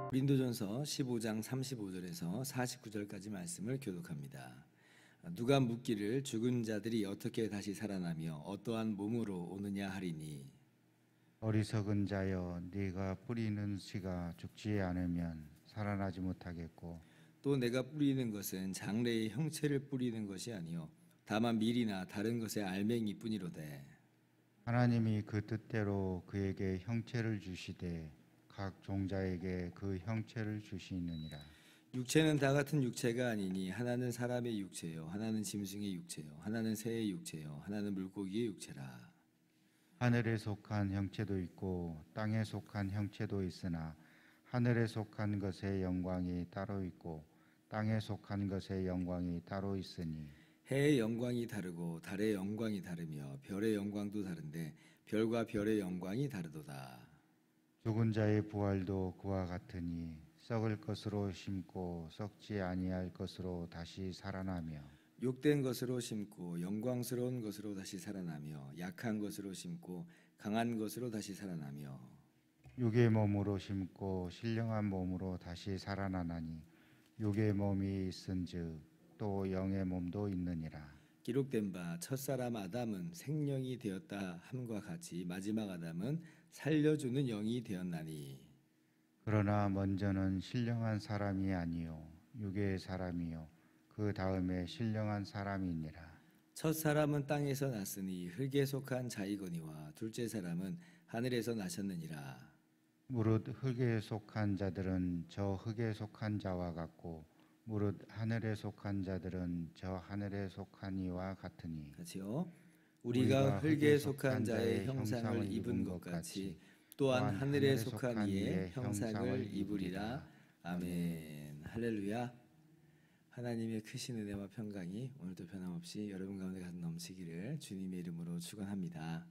고린도전서 15장 35절에서 49절까지 말씀을 교독합니다. 누가 묻기를 죽은 자들이 어떻게 다시 살아나며 어떠한 몸으로 오느냐 하리니, 어리석은 자여, 네가 뿌리는 씨가 죽지 않으면 살아나지 못하겠고, 또 내가 뿌리는 것은 장래의 형체를 뿌리는 것이 아니요 다만 밀이나 다른 것의 알맹이뿐이로되, 하나님이 그 뜻대로 그에게 형체를 주시되 각 종자에게 그 형체를 주시느니라. 육체는 다 같은 육체가 아니니 하나는 사람의 육체요 하나는 짐승의 육체요 하나는 새의 육체요 하나는 물고기의 육체라. 하늘에 속한 형체도 있고 땅에 속한 형체도 있으나 하늘에 속한 것의 영광이 따로 있고 땅에 속한 것의 영광이 따로 있으니, 해의 영광이 다르고 달의 영광이 다르며 별의 영광도 다른데 별과 별의 영광이 다르도다. 죽은 자의 부활도 그와 같으니 썩을 것으로 심고 썩지 아니할 것으로 다시 살아나며, 욕된 것으로 심고 영광스러운 것으로 다시 살아나며 약한 것으로 심고 강한 것으로 다시 살아나며, 육의 몸으로 심고 신령한 몸으로 다시 살아나나니 육의 몸이 있은즉 또 영의 몸도 있느니라. 기록된 바 첫사람 아담은 생령이 되었다 함과 같이 마지막 아담은 살려주는 영이 되었나니, 그러나 먼저는 신령한 사람이 아니요 육의 사람이요 그 다음에 신령한 사람이니라. 첫 사람은 땅에서 났으니 흙에 속한 자이거니와 둘째 사람은 하늘에서 나셨느니라. 무릇 흙에 속한 자들은 저 흙에 속한 자와 같고 무릇 하늘에 속한 자들은 저 하늘에 속한 이와 같으니, 같이요. 우리가 흙에 속한 자의 형상을 입은 것 같이 또한 하늘에 속한 이의 형상을 입으리라. 아멘. 할렐루야. 하나님의 크신 은혜와 평강이 오늘도 변함없이 여러분 가운데 가득 넘치기를 주님의 이름으로 축원합니다.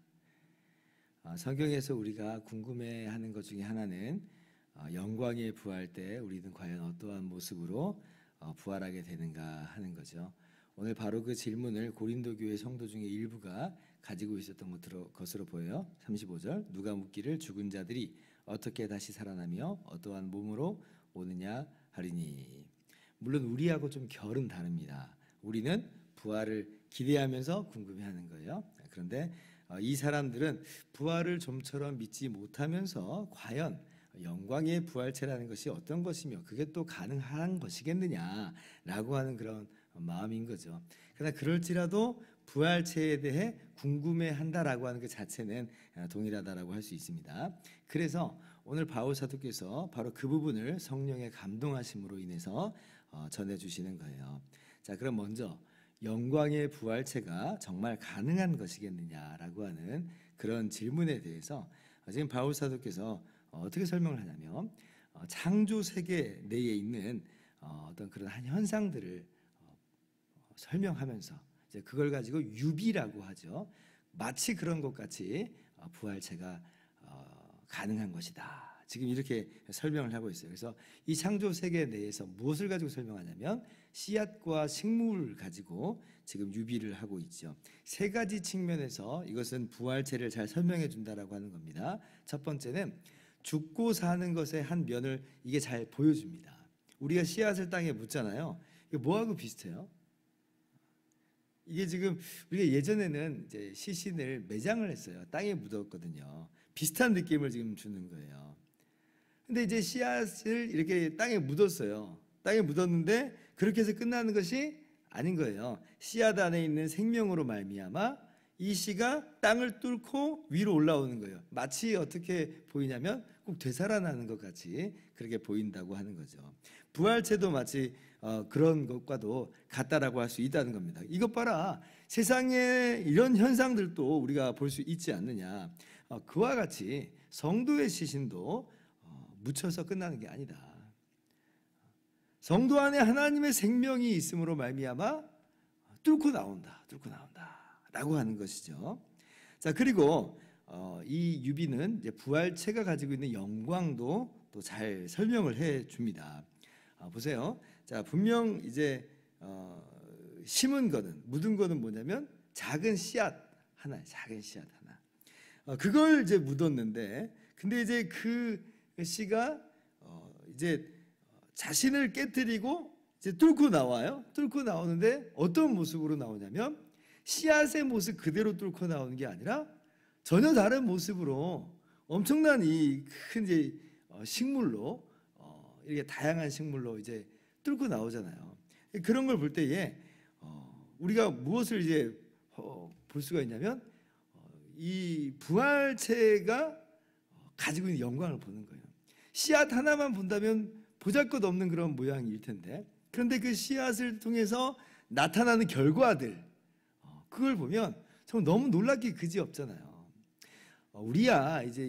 성경에서 우리가 궁금해하는 것 중에 하나는 영광에 부활할 때 우리는 과연 어떠한 모습으로 부활하게 되는가 하는 거죠. 오늘 바로 그 질문을 고린도 교회 성도 중에 일부가 가지고 있었던 것으로 보여요. 35절, 누가 묻기를 죽은 자들이 어떻게 다시 살아나며 어떠한 몸으로 오느냐 하리니. 물론 우리하고 좀 결은 다릅니다. 우리는 부활을 기대하면서 궁금해하는 거예요. 그런데 이 사람들은 부활을 좀처럼 믿지 못하면서 과연 영광의 부활체라는 것이 어떤 것이며 그게 또 가능한 것이겠느냐라고 하는 그런 마음인 거죠. 그러나 그럴지라도 부활체에 대해 궁금해한다라고 하는 그 자체는 동일하다라고 할 수 있습니다. 그래서 오늘 바울 사도께서 바로 그 부분을 성령의 감동하심으로 인해서 전해주시는 거예요. 자, 그럼 먼저 영광의 부활체가 정말 가능한 것이겠느냐라고 하는 그런 질문에 대해서 지금 바울 사도께서 어떻게 설명을 하냐면 창조 세계 내에 있는 어떤 그런 한 현상들을 설명하면서 이제 그걸 가지고 유비라고 하죠. 마치 그런 것 같이 부활체가 가능한 것이다. 지금 이렇게 설명을 하고 있어요. 그래서 이 창조 세계 내에서 무엇을 가지고 설명하냐면 씨앗과 식물을 가지고 지금 유비를 하고 있죠. 세 가지 측면에서 이것은 부활체를 잘 설명해 준다라고 하는 겁니다. 첫 번째는 죽고 사는 것의 한 면을 이게 잘 보여줍니다. 우리가 씨앗을 땅에 묻잖아요. 이게 뭐하고 비슷해요? 이게 지금 우리가 예전에는 이제 시신을 매장을 했어요. 땅에 묻었거든요. 비슷한 느낌을 지금 주는 거예요. 근데 이제 씨앗을 이렇게 땅에 묻었어요. 땅에 묻었는데 그렇게 해서 끝나는 것이 아닌 거예요. 씨앗 안에 있는 생명으로 말미암아 이 씨가 땅을 뚫고 위로 올라오는 거예요. 마치 어떻게 보이냐면 꼭 되살아나는 것 같이 그렇게 보인다고 하는 거죠. 부활체도 마치 그런 것과도 같다라고 할 수 있다는 겁니다. 이것 봐라, 세상에 이런 현상들도 우리가 볼 수 있지 않느냐. 그와 같이 성도의 시신도 묻혀서 끝나는 게 아니다. 성도 안에 하나님의 생명이 있음으로 말미암아 뚫고 나온다라고 하는 것이죠. 자, 그리고 이 유비는 이제 부활체가 가지고 있는 영광도 또 잘 설명을 해 줍니다. 보세요. 자, 분명 이제 심은 거는, 묻은 거는 뭐냐면 작은 씨앗 하나, 작은 씨앗 하나. 그걸 이제 묻었는데, 근데 이제 그 씨가 이제 자신을 깨뜨리고 이제 뚫고 나와요. 뚫고 나오는데 어떤 모습으로 나오냐면 씨앗의 모습 그대로 뚫고 나오는 게 아니라 전혀 다른 모습으로 엄청난 이 큰 이제 식물로 이렇게 다양한 식물로 이제 뚫고 나오잖아요. 그런 걸 볼 때에 우리가 무엇을 이제 볼 수가 있냐면 이 부활체가 가지고 있는 영광을 보는 거예요. 씨앗 하나만 본다면 보잘것없는 그런 모양일 텐데, 그런데 그 씨앗을 통해서 나타나는 결과들, 그걸 보면 정말 너무 놀랍기 그지없잖아요. 우리야 이제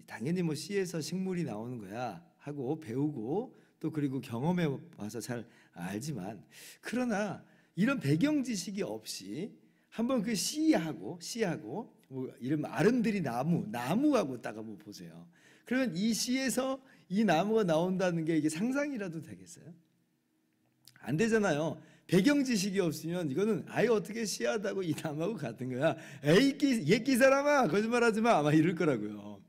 당연히 뭐 씨에서 식물이 나오는 거야 하고 배우고 또 그리고 경험해 와서 잘 알지만, 그러나 이런 배경 지식이 없이 한번 그 씨하고 뭐 이런 아름드리 나무하고 딱 한번 보세요. 그러면 이 씨에서 이 나무가 나온다는 게 이게 상상이라도 되겠어요? 안 되잖아요. 배경 지식이 없으면 이거는 아예 어떻게 씨앗하고 이 나무하고 같은 거야. 에이 옛기 사람아 거짓말하지 마 아마 이럴 거라고요.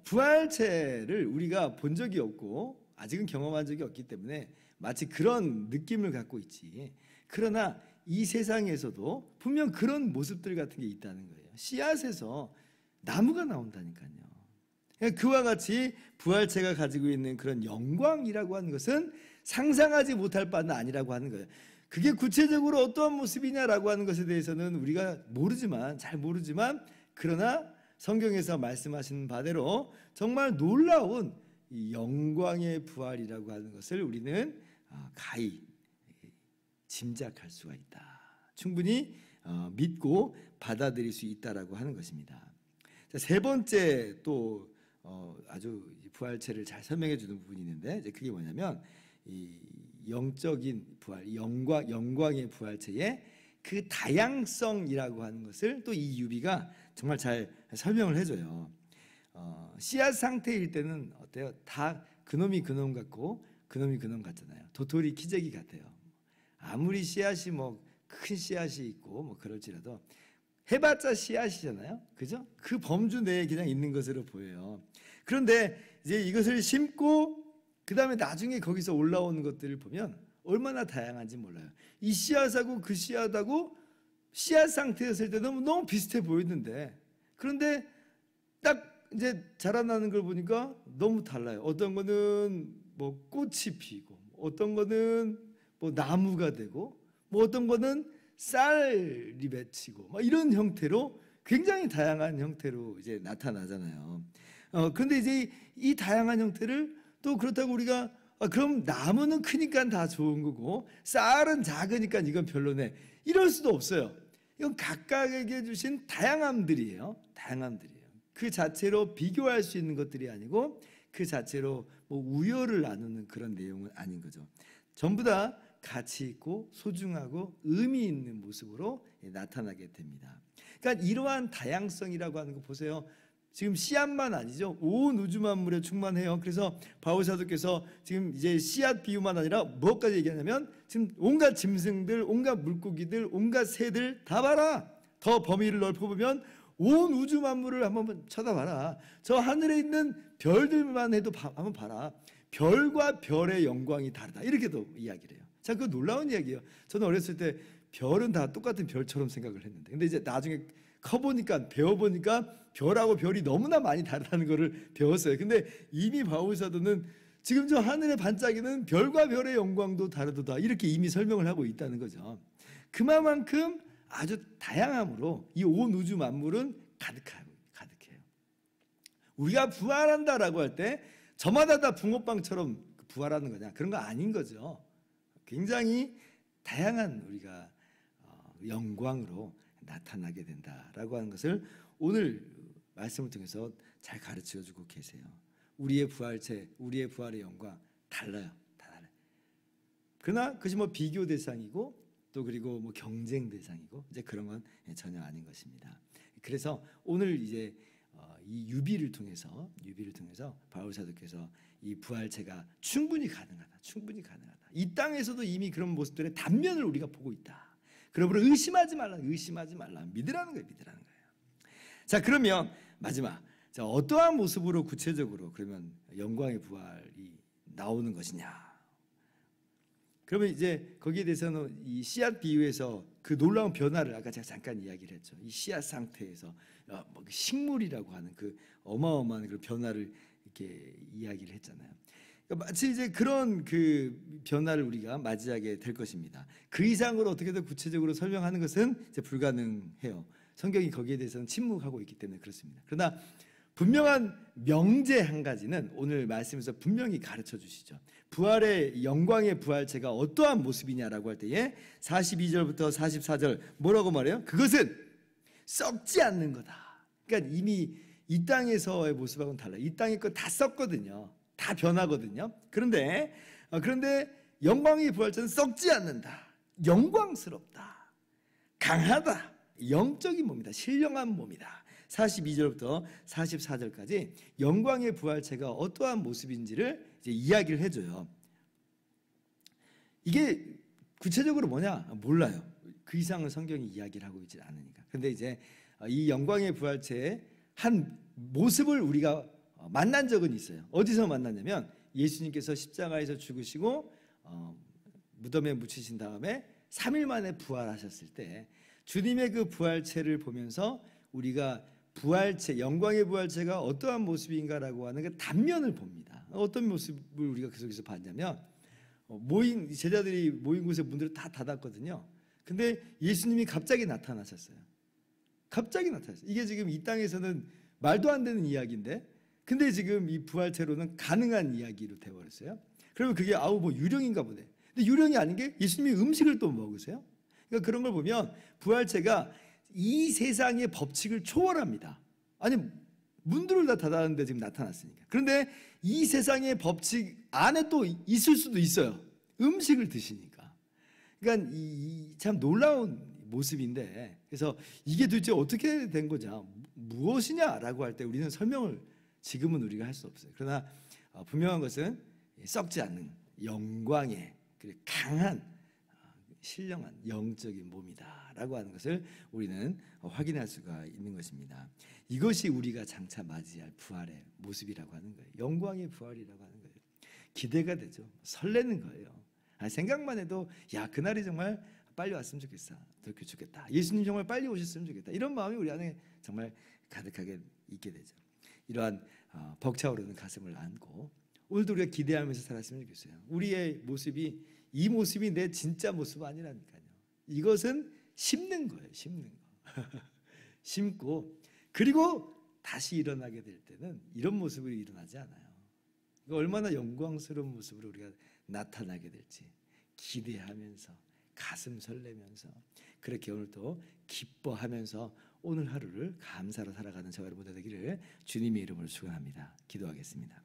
부활체를 우리가 본 적이 없고 아직은 경험한 적이 없기 때문에 마치 그런 느낌을 갖고 있지. 그러나 이 세상에서도 분명 그런 모습들 같은 게 있다는 거예요. 씨앗에서 나무가 나온다니까요. 그와 같이 부활체가 가지고 있는 그런 영광이라고 하는 것은 상상하지 못할 바는 아니라고 하는 거예요. 그게 구체적으로 어떠한 모습이냐라고 하는 것에 대해서는 우리가 잘 모르지만 그러나 성경에서 말씀하시는 바대로 정말 놀라운 이 영광의 부활이라고 하는 것을 우리는 가히 짐작할 수가 있다. 충분히 믿고 받아들일 수 있다라고 하는 것입니다. 자, 세 번째 또 아주 부활체를 잘 설명해 주는 부분이 있는데, 이제 그게 뭐냐면 이 영적인 부활, 영광의 부활체의 그 다양성이라고 하는 것을 또 이 유비가 정말 잘 설명을 해줘요. 씨앗 상태일 때는 어때요? 다 그놈이 그놈 같고 그놈이 그놈 같잖아요. 도토리 키재기 같아요. 아무리 씨앗이 뭐 큰 씨앗이 있고 뭐 그럴지라도 해봤자 씨앗이잖아요. 그죠? 그 범주 내에 그냥 있는 것으로 보여요. 그런데 이제 이것을 심고 그 다음에 나중에 거기서 올라오는 것들을 보면 얼마나 다양한지 몰라요. 이 씨앗하고 그 씨앗하고 씨앗 상태였을 때 너무 비슷해 보이는데, 그런데 딱 이제 자라나는 걸 보니까 너무 달라요. 어떤 거는 뭐 꽃이 피고, 어떤 거는 뭐 나무가 되고, 뭐 어떤 거는 쌀이 맺히고, 막 이런 형태로 굉장히 다양한 형태로 이제 나타나잖아요. 그런데 이제 이 다양한 형태를 또 그렇다고 우리가 그럼 나무는 크니까 다 좋은 거고 쌀은 작으니까 이건 별로네 이럴 수도 없어요. 이건 각각에게 주신 다양함들이에요. 그 자체로 비교할 수 있는 것들이 아니고 그 자체로 뭐 우열을 나누는 그런 내용은 아닌 거죠. 전부 다 가치 있고 소중하고 의미 있는 모습으로 나타나게 됩니다. 그러니까 이러한 다양성이라고 하는 거 보세요. 지금 씨앗만 아니죠. 온 우주 만물에 충만해요. 그래서 바울 사도께서 지금 이제 씨앗 비유만 아니라 무엇까지 얘기하냐면 지금 온갖 짐승들, 온갖 물고기들, 온갖 새들 다 봐라. 더 범위를 넓혀보면 온 우주 만물을 한번 쳐다봐라. 저 하늘에 있는 별들만 해도 한번 봐라. 별과 별의 영광이 다르다. 이렇게도 이야기를 해요. 자, 그거 놀라운 이야기예요. 저는 어렸을 때 별은 다 똑같은 별처럼 생각을 했는데, 근데 이제 나중에 커보니까 배워보니까 별하고 별이 너무나 많이 다르다는 것을 배웠어요. 근데 이미 바울 사도는 지금 저 하늘에 반짝이는 별과 별의 영광도 다르도다 이렇게 이미 설명을 하고 있다는 거죠. 그만큼 아주 다양함으로 이 온 우주 만물은 가득해요. 우리가 부활한다라고 할 때 저마다 다 붕어빵처럼 부활하는 거냐, 그런 거 아닌 거죠. 굉장히 다양한 우리가 영광으로 나타나게 된다라고 하는 것을 오늘 말씀을 통해서 잘 가르쳐주고 계세요. 우리의 부활체, 우리의 부활의 영광 달라요. 다 달라요. 그러나 그것이 뭐 비교 대상이고 또 그리고 뭐 경쟁 대상이고 이제 그런 건 전혀 아닌 것입니다. 그래서 오늘 이제 이 유비를 통해서 바울 사도께서 이 부활체가 충분히 가능하다. 이 땅에서도 이미 그런 모습들의 단면을 우리가 보고 있다. 그러므로 의심하지 말라. 믿으라는 거예요. 자, 그러면 마지막. 자, 어떠한 모습으로 구체적으로 그러면 영광의 부활이 나오는 것이냐? 그러면 이제 거기에 대해서는 이 씨앗 비유에서 그 놀라운 변화를 아까 제가 잠깐 이야기를 했죠. 이 씨앗 상태에서 식물이라고 하는 그 어마어마한 그 변화를 이렇게 이야기를 했잖아요. 그러니까 마치 이제 그런 그 변화를 우리가 맞이하게 될 것입니다. 그 이상으로 어떻게 더 구체적으로 설명하는 것은 이제 불가능해요. 성경이 거기에 대해서는 침묵하고 있기 때문에 그렇습니다. 그러나 분명한 명제 한 가지는 오늘 말씀에서 분명히 가르쳐 주시죠. 부활의 영광의 부활체가 어떠한 모습이냐라고 할 때에 42절부터 44절 뭐라고 말해요? 그것은 썩지 않는 거다. 그러니까 이미 이 땅에서의 모습하고는 달라요. 이 땅의 거 다 썩거든요. 다 변하거든요. 그런데 영광의 부활체는 썩지 않는다. 영광스럽다. 강하다. 영적인 몸이다. 신령한 몸이다. 42절부터 44절까지 영광의 부활체가 어떠한 모습인지를 이제 이야기를 해줘요. 이게 구체적으로 뭐냐? 몰라요. 그 이상은 성경이 이야기를 하고 있지 않으니까. 그런데 이제 이 영광의 부활체의 한 모습을 우리가 만난 적은 있어요. 어디서 만났냐면 예수님께서 십자가에서 죽으시고 무덤에 묻히신 다음에 3일 만에 부활하셨을 때 주님의 그 부활체를 보면서 우리가 부활체, 영광의 부활체가 어떠한 모습인가라고 하는 그 단면을 봅니다. 어떤 모습을 우리가 그 속에서 봤냐면 제자들이 모인 곳에 문들을 다 닫았거든요. 근데 예수님이 갑자기 나타나셨어요. 이게 지금 이 땅에서는 말도 안 되는 이야기인데 근데 지금 이 부활체로는 가능한 이야기로 되어버렸어요. 그러면 그게 뭐 유령인가 보네. 근데 유령이 아닌 게 예수님이 음식을 또 먹으세요. 그러니까 그런 걸 보면 부활체가 이 세상의 법칙을 초월합니다. 아니 문들을 다 닫았는데 지금 나타났으니까. 그런데 이 세상의 법칙 안에 또 있을 수도 있어요. 음식을 드시니까. 그러니까 참 놀라운 모습인데 그래서 이게 도대체 어떻게 된 거냐 무엇이냐라고 할 때 우리는 설명을 지금은 우리가 할 수 없어요. 그러나 분명한 것은 썩지 않는 영광의 강한 신령한 영적인 몸이다라고 하는 것을 우리는 확인할 수가 있는 것입니다. 이것이 우리가 장차 맞이할 부활의 모습이라고 하는 거예요. 영광의 부활이라고 하는 거예요. 기대가 되죠. 설레는 거예요. 생각만 해도 그날이 정말 빨리 왔으면 좋겠다. 예수님 정말 빨리 오셨으면 좋겠다. 이런 마음이 우리 안에 정말 가득하게 있게 되죠. 이러한 벅차오르는 가슴을 안고 오늘도 우리가 기대하면서 살았으면 좋겠어요. 우리의 모습이 이 모습이 내 진짜 모습 아니라니까요. 이것은 심는 거예요. 심고 그리고 다시 일어나게 될 때는 이런 모습으로 일어나지 않아요. 얼마나 영광스러운 모습으로 우리가 나타나게 될지 기대하면서 가슴 설레면서 그렇게 오늘도 기뻐하면서 오늘 하루를 감사로 살아가는 저와 여러분 되기를 주님의 이름으로 축원합니다. 기도하겠습니다.